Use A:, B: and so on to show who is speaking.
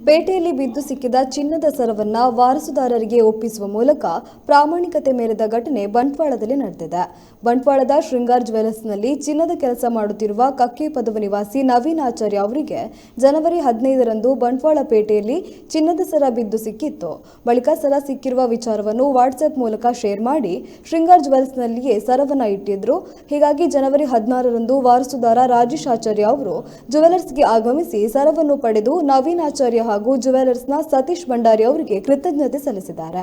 A: ಪೇಟೆಯಲ್ಲಿ ಬಿದ್ದು ಸಿಕ್ಕಿದ ಚಿನ್ನದ ಸರವನ್ನ ವಾರಸುದಾರರಿಗೆ ಒಪ್ಪಿಸುವ ಮೂಲಕ ಪ್ರಾಮಾಣಿಕತೆ ಮೆರೆದ ಘಟನೆ ಬಂಟ್ವಾಳದಲ್ಲಿ ನಡೆದಿದೆ. ಬಂಟ್ವಾಳದ ಶೃಂಗಾರ್ ಜ್ಯುವೆಲರ್ಸ್ನಲ್ಲಿ ಚಿನ್ನದ ಕೆಲಸ ಮಾಡುತ್ತಿರುವ ಕಕ್ಕೇಪದವು ನಿವಾಸಿ ನವೀನ್ ಆಚಾರ್ಯ ಅವರಿಗೆ ಜನವರಿ 15ರಂದು ಬಂಟ್ವಾಳ ಪೇಟೆಯಲ್ಲಿ ಚಿನ್ನದ ಸರ ಬಿದ್ದು ಸಿಕ್ಕಿತ್ತು. ಬಳಿಕ ಸರ ಸಿಕ್ಕಿರುವ ವಿಚಾರವನ್ನು ವಾಟ್ಸ್ಆಪ್ ಮೂಲಕ ಶೇರ್ ಮಾಡಿ ಶೃಂಗಾರ್ ಜ್ಯುವೆಲರ್ಸ್ನಲ್ಲಿಯೇ ಸರವನ್ನ ಇಟ್ಟಿದ್ರು. ಹೀಗಾಗಿ ಜನವರಿ 16ರಂದು ವಾರಸುದಾರ ರಾಜೇಶ್ ಆಚಾರ್ಯ ಅವರು ಜ್ಯುವೆಲರ್ಸ್ಗೆ ಆಗಮಿಸಿ ಸರವನ್ನು ಪಡೆದು ನವೀನ್ ಆಚಾರ್ಯ ಹಾಗೂ ಜ್ಯುವೆಲರ್ಸ್ನ ಸತೀಶ್ ಭಂಡಾರಿ ಅವರಿಗೆ ಕೃತಜ್ಞತೆ ಸಲ್ಲಿಸಿದ್ದಾರೆ.